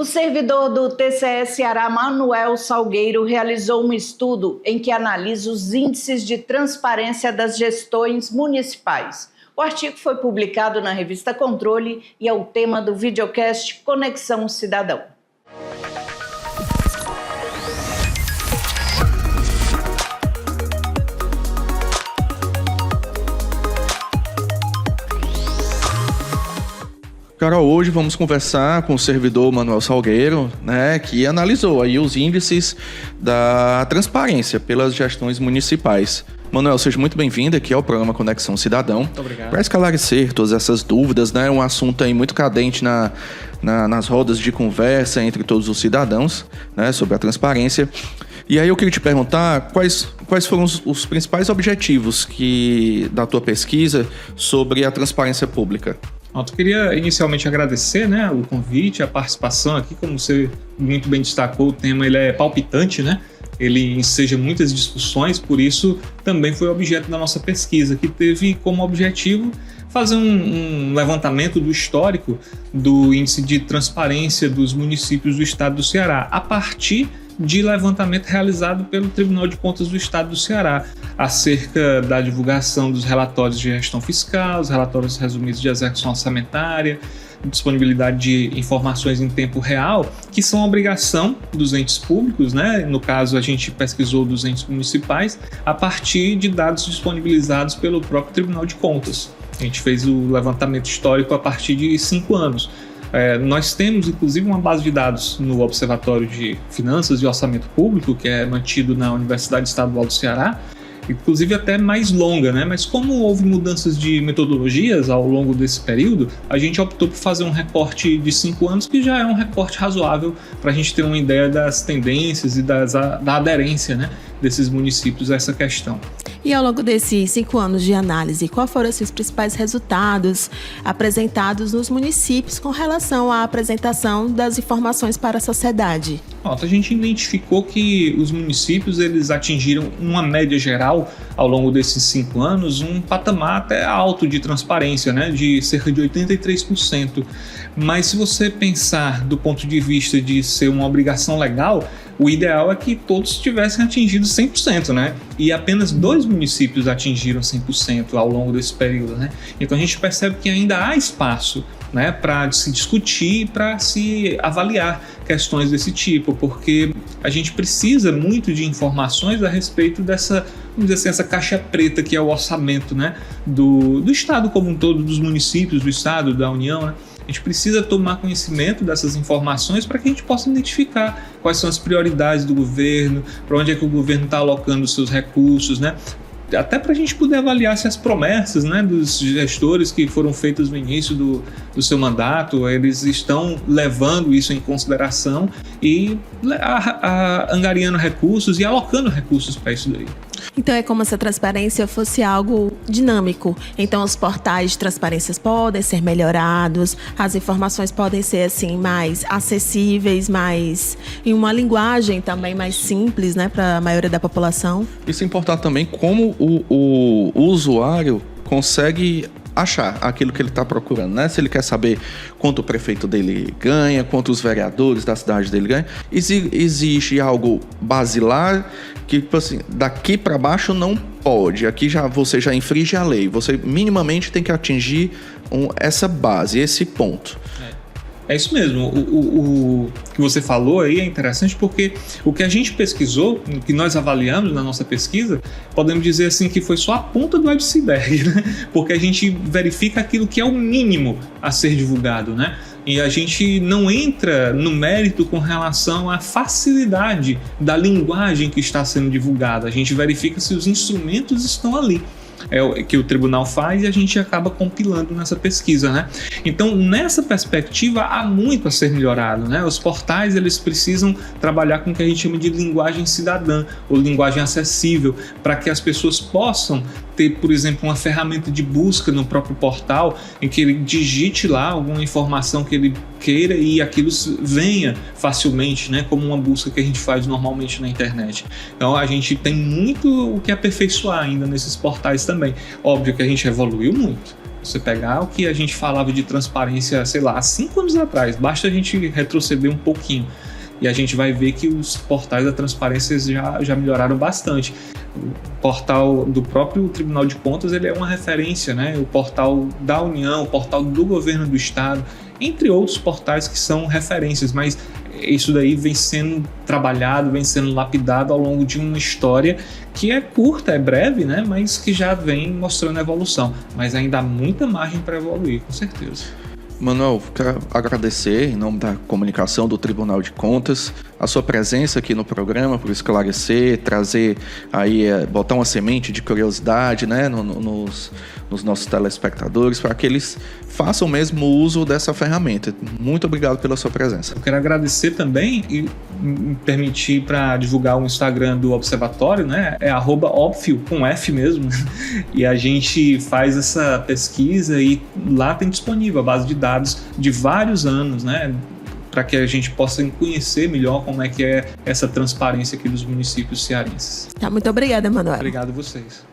O servidor do TCE Ceará, Manuel Salgueiro, realizou um estudo em que analisa os índices de transparência das gestões municipais. O artigo foi publicado na revista Controle e é o tema do videocast Conexão Cidadão. Carol, hoje vamos conversar com o servidor Manuel Salgueiro, que analisou aí os índices da transparência pelas gestões municipais. Manuel, seja muito bem-vindo aqui ao programa Conexão Cidadão. Muito obrigado. Para esclarecer todas essas dúvidas, um assunto aí muito cadente nas rodas de conversa entre todos os cidadãos, sobre a transparência. E aí eu queria te perguntar quais foram os principais objetivos da tua pesquisa sobre a transparência pública. Eu queria inicialmente agradecer o convite, a participação aqui. Como você muito bem destacou, o tema ele é palpitante, ele enseja muitas discussões, por isso também foi objeto da nossa pesquisa, que teve como objetivo fazer um levantamento do histórico do índice de transparência dos municípios do estado do Ceará, a partir de levantamento realizado pelo Tribunal de Contas do Estado do Ceará, acerca da divulgação dos relatórios de gestão fiscal, os relatórios resumidos de execução orçamentária, disponibilidade de informações em tempo real, que são obrigação dos entes públicos, No caso, a gente pesquisou dos entes municipais, a partir de dados disponibilizados pelo próprio Tribunal de Contas. A gente fez o levantamento histórico a partir de 5 anos. Nós temos, inclusive, uma base de dados no Observatório de Finanças e Orçamento Público, que é mantido na Universidade Estadual do Ceará, inclusive até mais longa, Mas como houve mudanças de metodologias ao longo desse período, a gente optou por fazer um recorte de 5 anos, que já é um recorte razoável para a gente ter uma ideia das tendências e da aderência, desses municípios a essa questão. E ao longo desses 5 anos de análise, quais foram os principais resultados apresentados nos municípios com relação à apresentação das informações para a sociedade? A gente identificou que os municípios eles atingiram uma média geral ao longo desses 5 anos, um patamar até alto de transparência, de cerca de 83%. Mas se você pensar do ponto de vista de ser uma obrigação legal, o ideal é que todos tivessem atingido 100%, E apenas 2 municípios atingiram 100% ao longo desse período, Então a gente percebe que ainda há espaço, para se discutir, para se avaliar questões desse tipo, porque a gente precisa muito de informações a respeito dessa, vamos dizer assim, essa caixa preta que é o orçamento, do Estado como um todo, dos municípios, do Estado, da União, A gente precisa tomar conhecimento dessas informações para que a gente possa identificar quais são as prioridades do governo, para onde é que o governo está alocando os seus recursos, Até para a gente poder avaliar se as promessas dos gestores que foram feitas no início do seu mandato, eles estão levando isso em consideração e angariando recursos e alocando recursos para isso daí. Então é como se a transparência fosse algo dinâmico. Então os portais de transparência podem ser melhorados, as informações podem ser assim mais acessíveis, mais em uma linguagem também mais simples, para a maioria da população. Isso é importante também como o usuário consegue achar aquilo que ele está procurando, Se ele quer saber quanto o prefeito dele ganha, quanto os vereadores da cidade dele ganham, existe algo basilar que, assim, daqui para baixo não pode, aqui você já infringe a lei, você minimamente tem que atingir essa base, esse ponto. É isso mesmo, o que você falou aí é interessante porque o que a gente pesquisou, o que nós avaliamos na nossa pesquisa, podemos dizer assim que foi só a ponta do iceberg, Porque a gente verifica aquilo que é o mínimo a ser divulgado, E a gente não entra no mérito com relação à facilidade da linguagem que está sendo divulgada, a gente verifica se os instrumentos estão ali. É o que o tribunal faz e a gente acaba compilando nessa pesquisa, Então, nessa perspectiva, há muito a ser melhorado, Os portais, eles precisam trabalhar com o que a gente chama de linguagem cidadã, ou linguagem acessível, para que as pessoas possam ter, por exemplo, uma ferramenta de busca no próprio portal, em que ele digite lá alguma informação que ele queira e aquilo venha facilmente, como uma busca que a gente faz normalmente na internet. Então, a gente tem muito o que aperfeiçoar ainda nesses portais também. Óbvio que a gente evoluiu muito, Você pegar o que a gente falava de transparência, sei lá, há 5 anos atrás, basta a gente retroceder um pouquinho e a gente vai ver que os portais da transparência já melhoraram bastante. O portal do próprio Tribunal de Contas, ele é uma referência, né? O portal da União, o portal do governo do estado, entre outros portais que são referências, mas isso daí vem sendo trabalhado, vem sendo lapidado ao longo de uma história que é curta, é breve, né? Mas que já vem mostrando evolução. Mas ainda há muita margem para evoluir, com certeza. Manuel, quero agradecer, em nome da comunicação do Tribunal de Contas, a sua presença aqui no programa, por esclarecer, trazer aí, botar uma semente de curiosidade, né, nos nossos telespectadores, para que eles façam mesmo uso dessa ferramenta. Muito obrigado pela sua presença. Eu quero agradecer também e me permitir para divulgar o Instagram do Observatório, né? É @obfio, com F mesmo. E a gente faz essa pesquisa e lá tem disponível a base de dados de vários anos, né? Para que a gente possa conhecer melhor como é que é essa transparência aqui dos municípios cearenses. Tá, muito obrigada, Manuel. Obrigado a vocês.